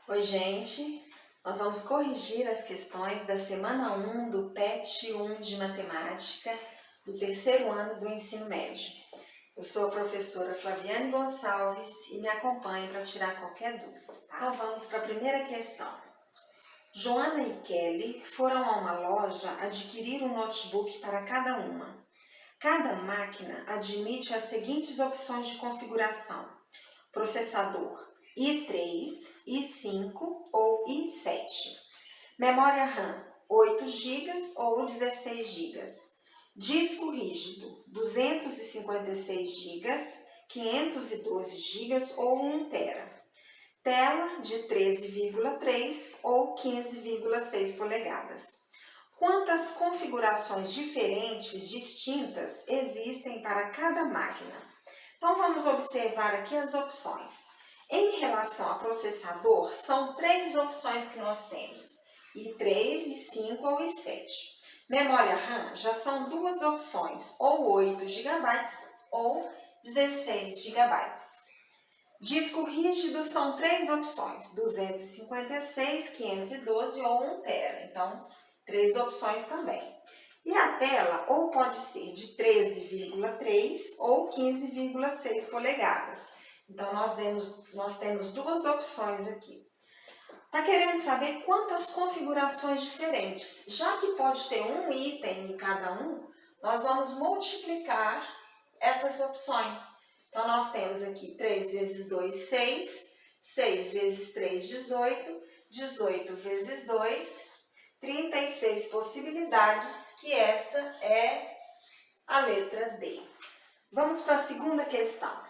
Oi, gente! Nós vamos corrigir as questões da semana 1 do PET 1 de Matemática do terceiro ano do ensino médio. Eu sou a professora Flaviane Gonçalves e me acompanhe para tirar qualquer dúvida, tá? Então vamos para a primeira questão. Joana e Kelly foram a uma loja adquirir um notebook para cada uma. Cada máquina admite as seguintes opções de configuração: processador i3, i5 ou i7, memória RAM 8 GB ou 16 GB, disco rígido 256 GB, 512 GB ou 1 TB, tela de 13,3 ou 15,6 polegadas. Quantas configurações diferentes, distintas, existem para cada máquina? Então, vamos observar aqui as opções. Em relação a processador, são 3 opções que nós temos: i3, i5 ou i7. Memória RAM já são 2 opções, ou 8 GB ou 16 GB. Disco rígido são 3 opções: 256, 512 ou 1 TB. Então, 3 opções também. E a tela ou pode ser de 13,3 ou 15,6 polegadas. Então, nós temos 2 opções aqui. Está querendo saber quantas configurações diferentes? Já que pode ter um item em cada um, nós vamos multiplicar essas opções. Então, nós temos aqui 3 vezes 2, 6, 6 vezes 3, 18, 18 vezes 2, 36 possibilidades, que essa é a letra D. Vamos para a segunda questão.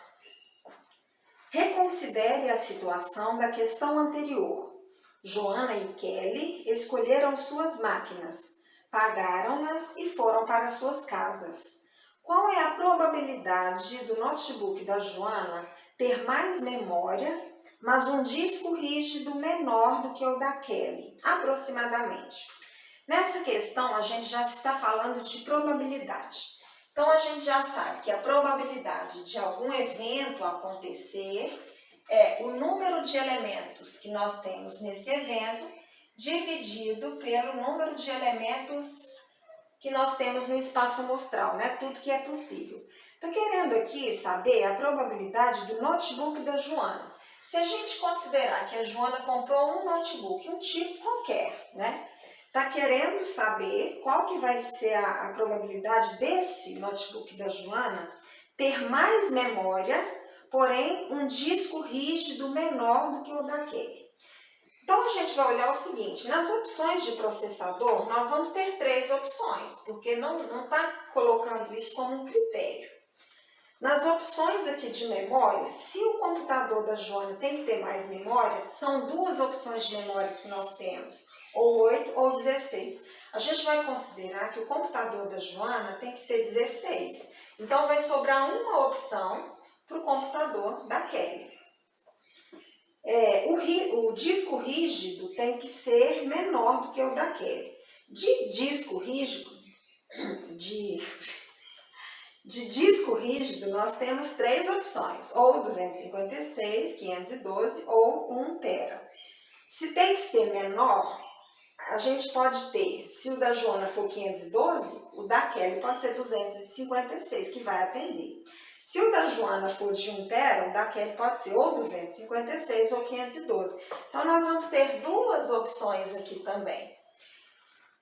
Reconsidere a situação da questão anterior. Joana e Kelly escolheram suas máquinas, pagaram-nas e foram para suas casas. Qual é a probabilidade do notebook da Joana ter mais memória, mas um disco rígido menor do que o da Kelly, aproximadamente? Nessa questão, a gente já está falando de probabilidade. Então, a gente já sabe que a probabilidade de algum evento acontecer é o número de elementos que nós temos nesse evento dividido pelo número de elementos que nós temos no espaço amostral, né? Tudo que é possível. Está querendo aqui saber a probabilidade do notebook da Joana. Se a gente considerar que a Joana comprou um notebook, um tipo qualquer, né? Está querendo saber qual que vai ser a probabilidade desse notebook da Joana ter mais memória, porém um disco rígido menor do que o daquele. Então, a gente vai olhar o seguinte: nas opções de processador, nós vamos ter 3 opções, porque não está colocando isso como um critério. Nas opções aqui de memória, se o computador da Joana tem que ter mais memória, são 2 opções de memórias que nós temos, ou 8 ou 16. A gente vai considerar que o computador da Joana tem que ter 16. Então, vai sobrar uma opção para o computador da Kelly. O disco rígido tem que ser menor do que o da Kelly. De disco rígido, nós temos 3 opções, ou 256, 512 ou 1 TB. Se tem que ser menor, a gente pode ter, se o da Joana for 512, o da Kelly pode ser 256, que vai atender. Se o da Joana for de 1 TB, o da Kelly pode ser ou 256 ou 512. Então, nós vamos ter 2 opções aqui também.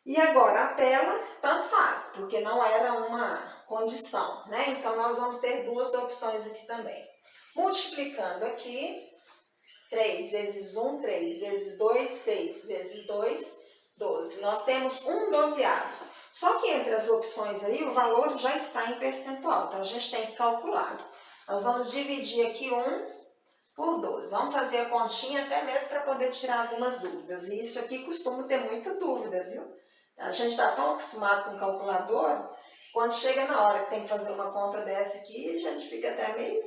E agora, a tela, tanto faz, porque não era uma condição, né? Então, nós vamos ter 2 opções aqui também. Multiplicando aqui, 3 vezes 1, 3 vezes 2, 6 vezes 2, 12. Nós temos 1 dozeavos. Só que entre as opções aí, o valor já está em percentual, então a gente tem que calcular. Nós vamos dividir aqui 1 por 12. Vamos fazer a continha até mesmo para poder tirar algumas dúvidas. E isso aqui costuma ter muita dúvida, viu? A gente está tão acostumado com calculador, quando chega na hora que tem que fazer uma conta dessa aqui, a gente fica até meio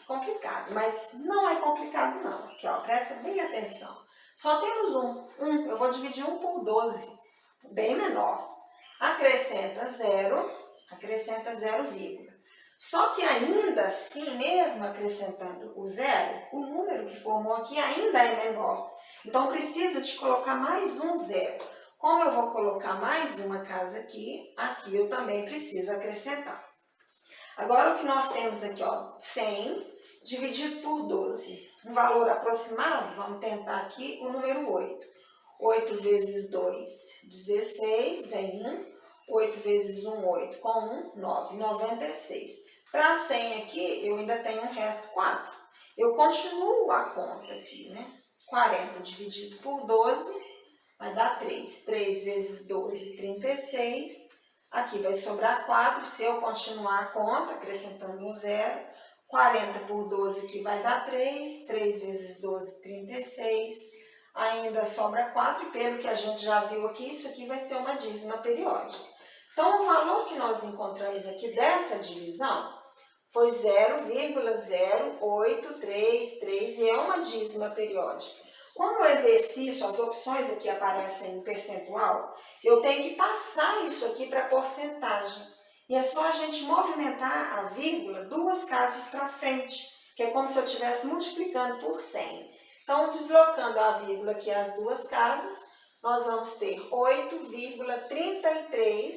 complicado. Mas não é complicado não. Aqui, ó, presta bem atenção. Só temos eu vou dividir 1 por 12, bem menor. Acrescenta 0, acrescenta 0, Só que ainda assim, mesmo acrescentando o 0, o número que formou aqui ainda é menor. Então, precisa de colocar mais um zero. Como eu vou colocar mais uma casa aqui, aqui eu também preciso acrescentar. Agora, o que nós temos aqui, ó, 100 dividido por 12. Um valor aproximado, vamos tentar aqui o número 8. 8 vezes 2, 16, vem 1. 8 vezes 1, 8. Com 1, 9. 96. Para 100 aqui, eu ainda tenho um resto 4. Eu continuo a conta aqui, né? 40 dividido por 12 vai dar 3. 3 vezes 12, 36. Aqui vai sobrar 4. Se eu continuar a conta, acrescentando um zero, 40 por 12 aqui vai dar 3. 3 vezes 12, 36. Ainda sobra 4. E pelo que a gente já viu aqui, isso aqui vai ser uma dízima periódica. Então, o valor que nós encontramos aqui dessa divisão foi 0,0833 e é uma dízima periódica. Como o exercício, as opções aqui aparecem em percentual, eu tenho que passar isso aqui para porcentagem. E é só a gente movimentar a vírgula 2 casas para frente, que é como se eu estivesse multiplicando por 100. Então, deslocando a vírgula aqui as 2 casas, nós vamos ter 8,33,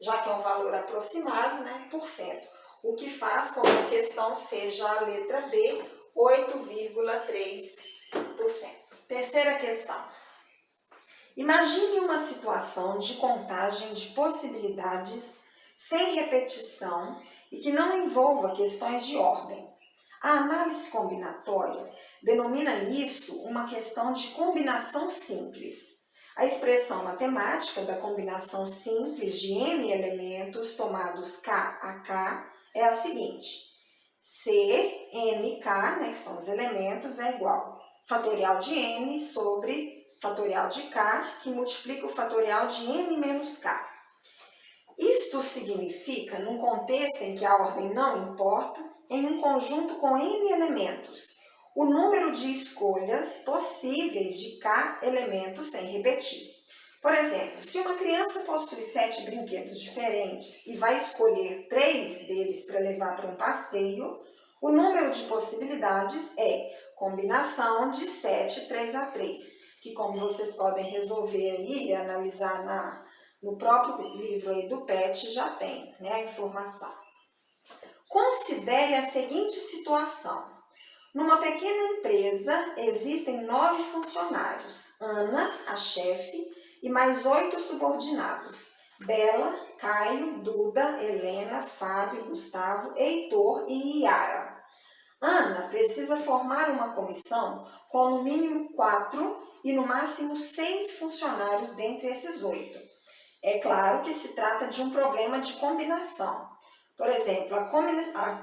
já que é um valor aproximado, né, por cento. O que faz com que a questão seja a letra B, 8,3%. Terceira questão. Imagine uma situação de contagem de possibilidades sem repetição e que não envolva questões de ordem. A análise combinatória denomina isso uma questão de combinação simples. A expressão matemática da combinação simples de n elementos tomados k a k é a seguinte: C, nk, né, que são os elementos, é igual fatorial de n sobre fatorial de k, que multiplica o fatorial de n menos k. Isto significa, num contexto em que a ordem não importa, em um conjunto com n elementos, o número de escolhas possíveis de k elementos sem repetir. Por exemplo, se uma criança possui 7 brinquedos diferentes e vai escolher 3 deles para levar para um passeio, o número de possibilidades é combinação de 7, 3 a 3, que como vocês podem resolver aí e analisar no próprio livro aí do PET, já tem, né, a informação. Considere a seguinte situação. Numa pequena empresa, existem 9 funcionários, Ana, a chefe, e mais 8 subordinados, Bela, Caio, Duda, Helena, Fábio, Gustavo, Heitor e Iara. Ana precisa formar uma comissão com no mínimo 4 e no máximo 6 funcionários dentre esses 8. É claro que se trata de um problema de combinação. Por exemplo, a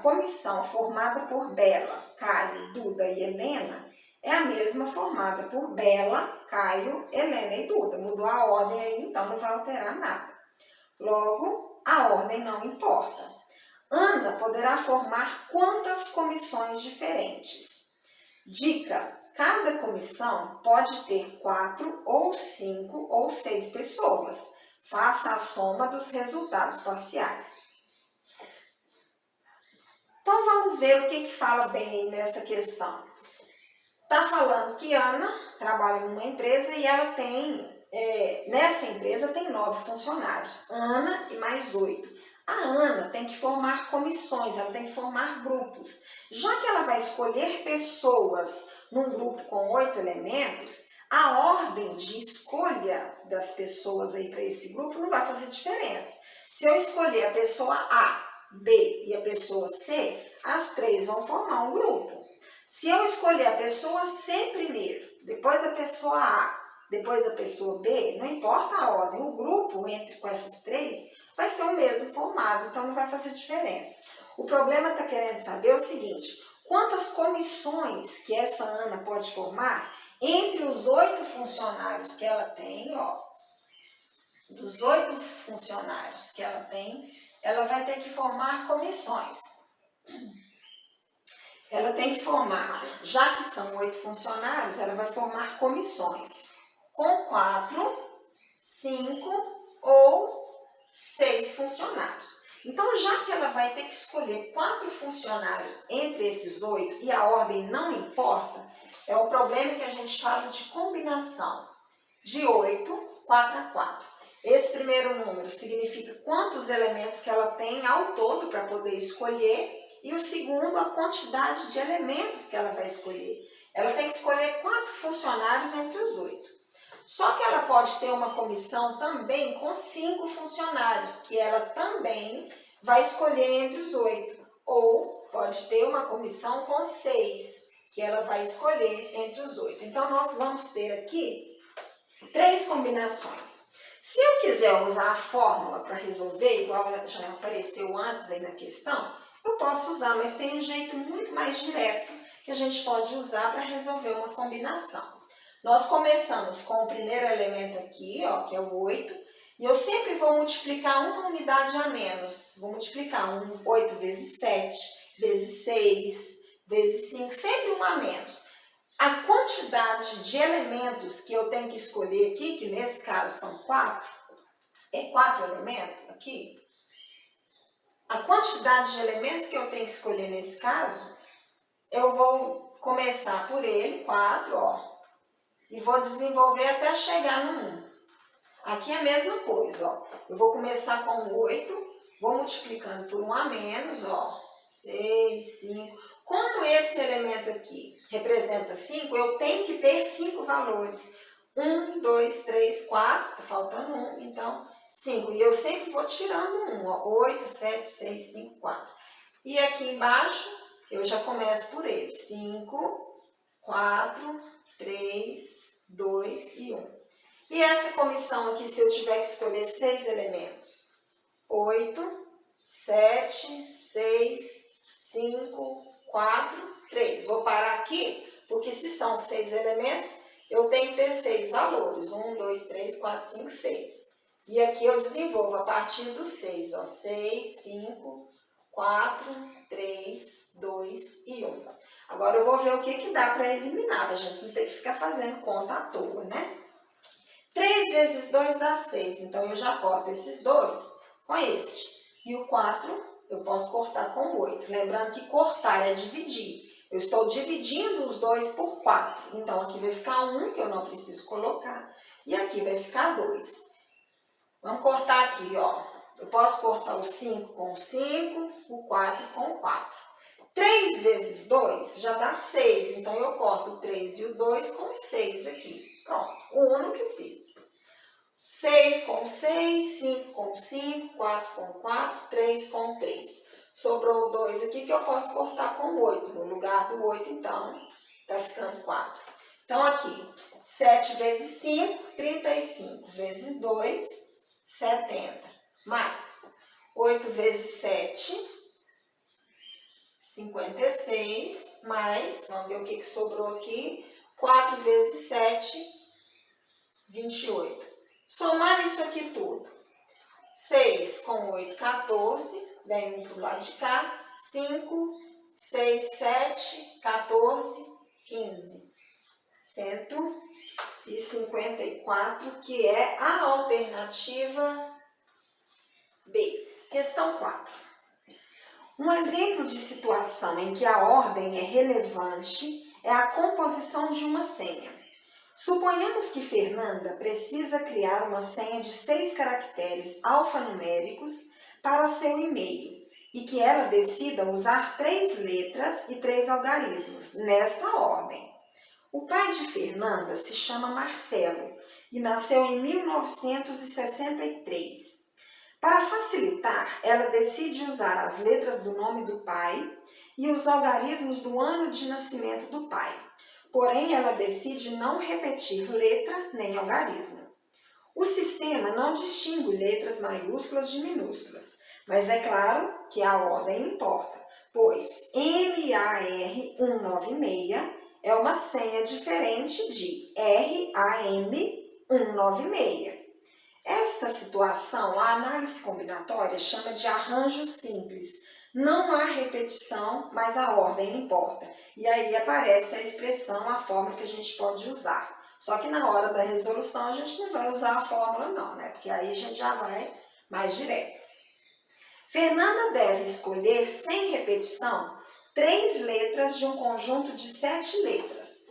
comissão formada por Bela, Caio, Duda e Helena é a mesma formada por Bela, Caio, Helena e Duda. Mudou a ordem aí, então não vai alterar nada. Logo, a ordem não importa. Ana poderá formar quantas comissões diferentes? Dica: cada comissão pode ter 4 ou 5 ou 6 pessoas. Faça a soma dos resultados parciais. Então, vamos ver o que fala bem nessa questão. Está falando que Ana trabalha numa empresa e ela tem, nessa empresa tem 9 funcionários. Ana e mais 8. A Ana tem que formar comissões, ela tem que formar grupos. Já que ela vai escolher pessoas num grupo com 8 elementos, a ordem de escolha das pessoas aí para esse grupo não vai fazer diferença. Se eu escolher a pessoa A, B e a pessoa C, as 3 vão formar um grupo. Se eu escolher a pessoa C primeiro, depois a pessoa A, depois a pessoa B, não importa a ordem, o grupo com essas 3 vai ser o mesmo formado, então não vai fazer diferença. O problema está querendo saber o seguinte: quantas comissões que essa Ana pode formar entre os 8 funcionários que ela tem, ó, dos 8 funcionários que ela tem, ela vai ter que formar comissões. Ela tem que formar, já que são 8 funcionários, ela vai formar comissões com 4, 5 ou 6 funcionários. Então, já que ela vai ter que escolher 4 funcionários entre esses 8 e a ordem não importa, É o problema que a gente fala de combinação de 8, 4 a 4. Esse primeiro número significa quantos elementos que ela tem ao todo para poder escolher, e o segundo, a quantidade de elementos que ela vai escolher. Ela tem que escolher 4 funcionários entre os 8. Só que ela pode ter uma comissão também com 5 funcionários, que ela também vai escolher entre os 8. Ou pode ter uma comissão com 6, que ela vai escolher entre os 8. Então, nós vamos ter aqui 3 combinações. Se eu quiser usar a fórmula para resolver, igual já apareceu antes aí na questão, eu posso usar, mas tem um jeito muito mais direto que a gente pode usar para resolver uma combinação. Nós começamos com o primeiro elemento aqui, ó, que é o 8, e eu sempre vou multiplicar uma unidade a menos. Vou multiplicar 8 vezes 7, vezes 6, vezes 5, sempre uma a menos. A quantidade de elementos que eu tenho que escolher aqui, que nesse caso são 4, é 4 elementos aqui. A quantidade de elementos que eu tenho que escolher nesse caso, eu vou começar por ele, 4, ó, e vou desenvolver até chegar no 1. Aqui é a mesma coisa, ó. Eu vou começar com 8, vou multiplicando por 1 a menos, ó, 6, 5. Como esse elemento aqui representa 5, eu tenho que ter 5 valores. 1, 2, 3, 4, tá faltando 1, então 5. E eu sempre vou tirando 1, ó, 8, 7, 6, 5, 4. E aqui embaixo, eu já começo por ele. 5, 4, 3, 2 e 1. E essa comissão aqui, se eu tiver que escolher 6 elementos? 8, 7, 6, 5, 4, 3. Vou parar aqui, porque se são 6 elementos, eu tenho que ter 6 valores. 1, 2, 3, 4, 5, 6. E aqui eu desenvolvo a partir do 6. Ó, 6, 5, 4, 3, 2 e 1. Agora eu vou ver o que dá para eliminar, para a gente não ter que ficar fazendo conta à toa, né? 3 vezes 2 dá 6. Então, eu já corto esses 2 com este. E o 4 eu posso cortar com 8. Lembrando que cortar é dividir. Eu estou dividindo os 2 por 4. Então, aqui vai ficar 1, que eu não preciso colocar. E aqui vai ficar 2. Vamos cortar aqui, ó. Eu posso cortar o 5 com o 5, o 4 com o 4. 3 vezes 2 já dá 6. Então, eu corto o 3 e o 2 com o 6 aqui. Pronto. O 1 não precisa. 6 com 6, 5 com 5, 4 com 4, 3 com 3. Sobrou 2 aqui que eu posso cortar com 8. No lugar do 8, então, tá ficando 4. Então, aqui, 7 vezes 5, 35. Vezes 2, 70. Mais 8 vezes 7, 56. Mais, vamos ver o que sobrou aqui. 4 vezes 7, 28. Somar isso aqui tudo. 6 com 8, 14. Vem um para o lado de cá. 5, 6, 7, 14, 15. 154, que é a alternativa B. Questão 4. Um exemplo de situação em que a ordem é relevante é a composição de uma senha. Suponhamos que Fernanda precisa criar uma senha de 6 caracteres alfanuméricos para seu e-mail e que ela decida usar 3 letras e 3 algarismos, nesta ordem. O pai de Fernanda se chama Marcelo e nasceu em 1963. Para facilitar, ela decide usar as letras do nome do pai e os algarismos do ano de nascimento do pai. Porém, ela decide não repetir letra nem algarismo. O sistema não distingue letras maiúsculas de minúsculas, mas é claro que a ordem importa, pois MAR196 é uma senha diferente de RAM196. Esta situação, a análise combinatória chama de arranjo simples. Não há repetição, mas a ordem importa. E aí aparece a expressão, a fórmula que a gente pode usar. Só que na hora da resolução a gente não vai usar a fórmula não, né? Porque aí a gente já vai mais direto. Fernanda deve escolher, sem repetição, 3 letras de um conjunto de 7 letras.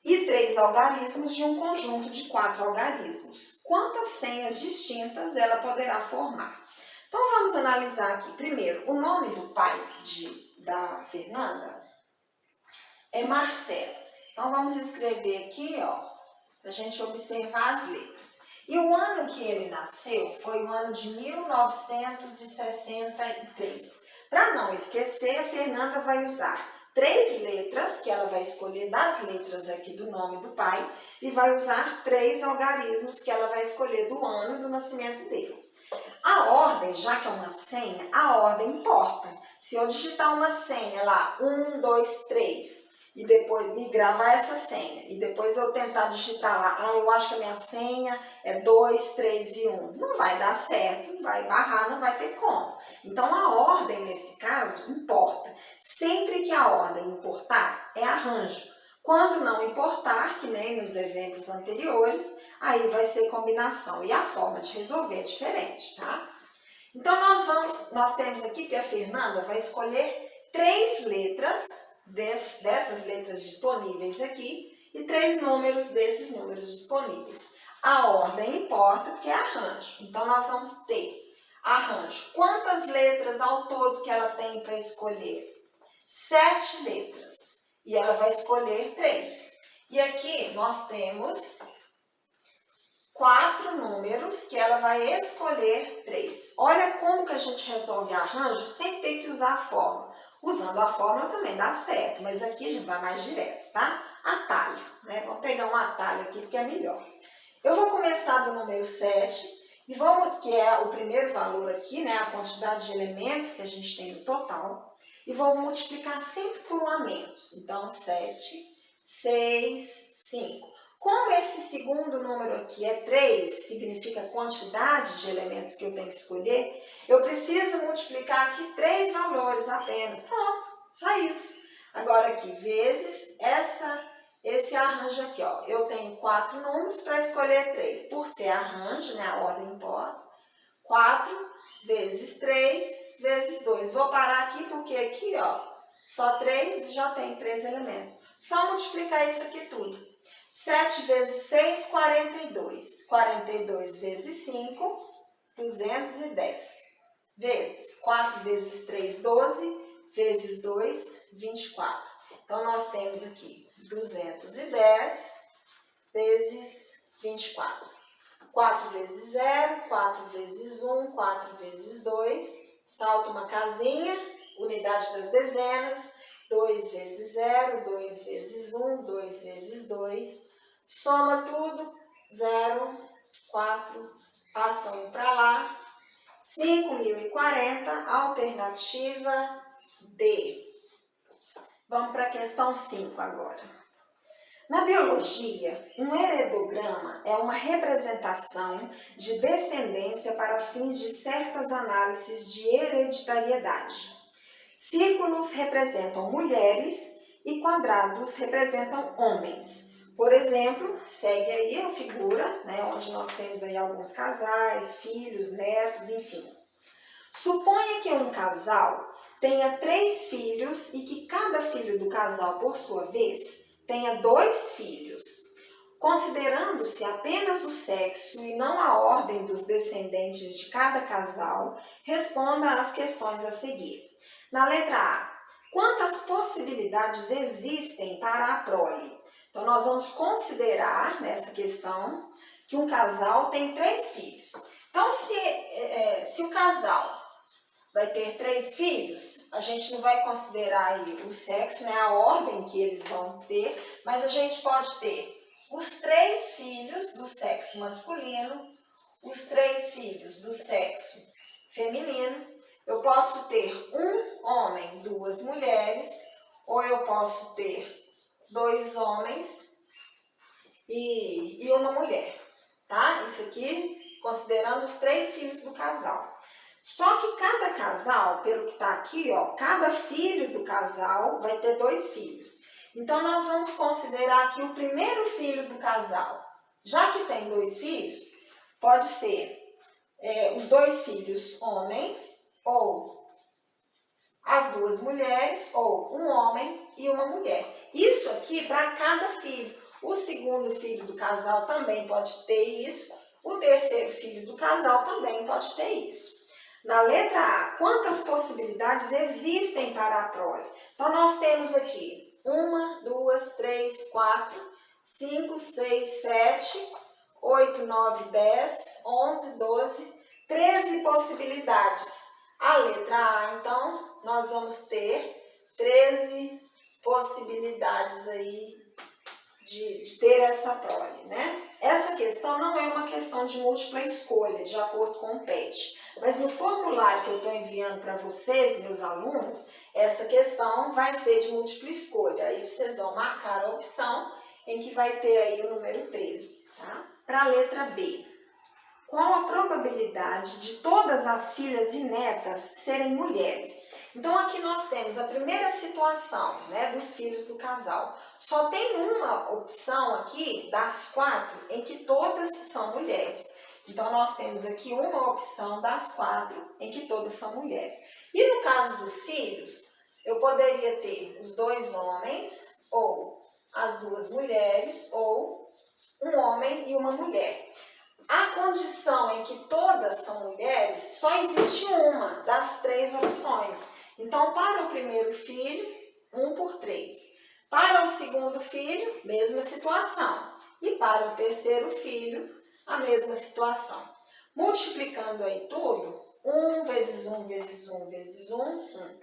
e 3 algarismos de um conjunto de 4 algarismos. Quantas senhas distintas ela poderá formar? Então, vamos analisar aqui. Primeiro, o nome do pai da Fernanda é Marcelo. Então, vamos escrever aqui, ó, para a gente observar as letras. E o ano que ele nasceu foi o ano de 1963. Para não esquecer, a Fernanda vai usar 3 letras, que ela vai escolher das letras aqui do nome do pai, e vai usar 3 algarismos, que ela vai escolher do ano do nascimento dele. A ordem, já que é uma senha, a ordem importa. Se eu digitar uma senha lá, 1, 2, 3, e depois gravar essa senha, e depois eu tentar digitar lá, eu acho que a minha senha é 2, 3 e 1, não vai dar certo, vai barrar, não vai ter como. Então, a ordem, nesse caso, importa. Sempre que a ordem importar, é arranjo. Quando não importar, que nem nos exemplos anteriores, aí vai ser combinação. E a forma de resolver é diferente, tá? Então, nós temos aqui que a Fernanda vai escolher 3 letras dessas letras disponíveis aqui e 3 números desses números disponíveis. A ordem importa porque é arranjo. Então, nós vamos ter arranjo. Quantas letras ao todo que ela tem para escolher? 7 letras. E ela vai escolher 3. E aqui nós temos 4 números que ela vai escolher 3. Olha como que a gente resolve arranjo sem ter que usar a fórmula. Usando a fórmula também dá certo, mas aqui a gente vai mais direto, tá? Atalho, né? Vamos pegar um atalho aqui porque é melhor. Eu vou começar do número 7 e que é o primeiro valor aqui, né? A quantidade de elementos que a gente tem no total. E vou multiplicar sempre por 1 a menos. Então, 7, 6, 5. Como esse segundo número aqui é 3, significa a quantidade de elementos que eu tenho que escolher, eu preciso multiplicar aqui 3 valores apenas. Pronto, só isso. Agora aqui, vezes esse arranjo aqui, ó. Eu tenho 4 números para escolher 3. Por ser arranjo, né, a ordem importa. 4 vezes 3 vezes 2. Vou parar aqui porque aqui, ó, só 3 já tem 3 elementos. Só multiplicar isso aqui tudo. 7 vezes 6, 42. 42 vezes 5, 210. Vezes 4 vezes 3, 12. Vezes 2, 24. Então, nós temos aqui 210 vezes 24. 4 vezes 0, 4 vezes 1, 4 vezes 2. Salta uma casinha, unidade das dezenas. 2 vezes 0, 2 vezes 1, 2 vezes 2. Soma tudo, 0, 4, passa 1 para lá. 5.040, alternativa D. Vamos para a questão 5 agora. Na biologia, um heredograma é uma representação de descendência para fins de certas análises de hereditariedade. Círculos representam mulheres e quadrados representam homens. Por exemplo, segue aí a figura, né, onde nós temos aí alguns casais, filhos, netos, enfim. Suponha que um casal tenha 3 filhos e que cada filho do casal, por sua vez, tenha 2 filhos. Considerando-se apenas o sexo e não a ordem dos descendentes de cada casal, responda às questões a seguir. Na letra A, quantas possibilidades existem para a prole? Então, nós vamos considerar nessa questão que um casal tem 3 filhos. Então, se o casal vai ter 3 filhos, a gente não vai considerar aí o sexo, né, a ordem que eles vão ter, mas a gente pode ter os 3 filhos do sexo masculino, os 3 filhos do sexo feminino. Eu posso ter um homem, 2 mulheres, ou eu posso ter 2 homens e uma mulher, tá? Isso aqui considerando os 3 filhos do casal. Só que cada casal, pelo que está aqui, ó, cada filho do casal vai ter 2 filhos. Então, nós vamos considerar aqui o primeiro filho do casal. Já que tem 2 filhos, pode ser os 2 filhos homem, ou as 2 mulheres, ou um homem e uma mulher. Isso aqui para cada filho. O segundo filho do casal também pode ter isso. O terceiro filho do casal também pode ter isso. Na letra A, quantas possibilidades existem para a prole? Então, nós temos aqui 1, 2, 3, 4, 5, 6, 7, 8, 9, 10, 11, 12, 13 possibilidades. A letra A, então, nós vamos ter 13 possibilidades aí de ter essa prole, né? Essa questão não é uma questão de múltipla escolha, de acordo com o PET. Mas no formulário que eu estou enviando para vocês, meus alunos, essa questão vai ser de múltipla escolha. Aí vocês vão marcar a opção em que vai ter aí o número 13, tá? Para a letra B. Qual a probabilidade de todas as filhas e netas serem mulheres? Então, aqui nós temos a primeira situação, né, dos filhos do casal. Só tem uma opção aqui, das 4, em que todas são mulheres. Então, nós temos aqui uma opção das 4, em que todas são mulheres. E no caso dos filhos, eu poderia ter os 2 homens, ou as 2 mulheres, ou um homem e uma mulher. A condição em que todas são mulheres, só existe uma das 3 opções. Então, para o primeiro filho, 1 por 3. Para o segundo filho, mesma situação. E para o terceiro filho, a mesma situação. Multiplicando aí tudo, 1 vezes 1 vezes 1 vezes 1, 1.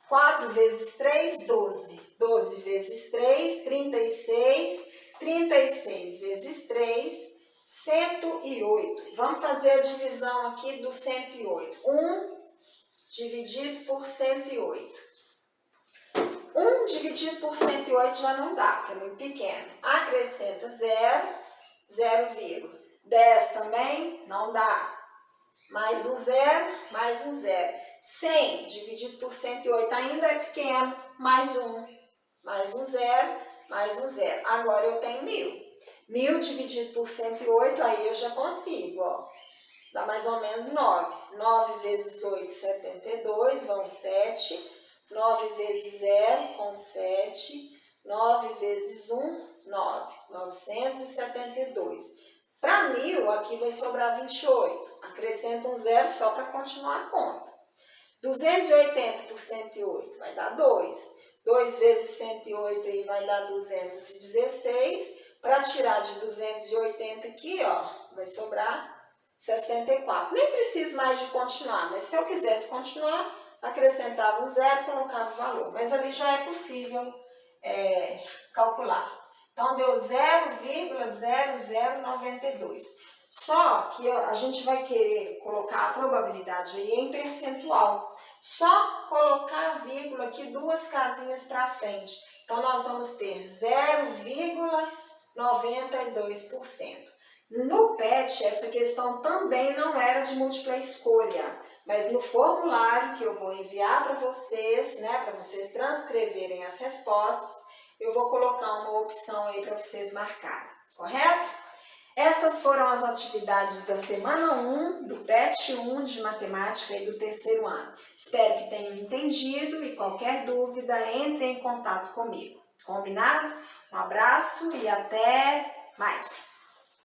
4 vezes 3, 12. 12 vezes 3, 36. 36 vezes 3, 108. Vamos fazer a divisão aqui do 108. 1 dividido por 108. 1 dividido por 108 já não dá, porque é muito pequeno. Acrescenta 0, 0, 10 também não dá. Mais um 0, mais um 0. 100 dividido por 108 ainda é pequeno. Mais um 0, mais um 0. Agora eu tenho 1000. 1000 dividido por 108, aí eu já consigo, ó. Dá mais ou menos 9. 9 vezes 8, 72, vão 7. 9 vezes 0, com 7. 9 vezes 1, 9. 972. Para 1000, aqui vai sobrar 28. Acrescenta um 0 só para continuar a conta. 280 por 108 vai dar 2. 2 vezes 108 aí vai dar 216. Para tirar de 280 aqui, ó, vai sobrar 64. Nem preciso mais de continuar, mas se eu quisesse continuar, acrescentava o 0, colocava o valor. Mas ali já é possível calcular. Então, deu 0,0092. Só que a gente vai querer colocar a probabilidade aí em percentual. Só colocar a vírgula aqui 2 casinhas para frente. Então, nós vamos ter 0,92%. No PET, essa questão também não era de múltipla escolha, mas no formulário que eu vou enviar para vocês, né, para vocês transcreverem as respostas, eu vou colocar uma opção aí para vocês marcarem, correto? Essas foram as atividades da semana 1 do PET 1 de matemática e do terceiro ano. Espero que tenham entendido e qualquer dúvida, entre em contato comigo. Combinado? Um abraço e até mais!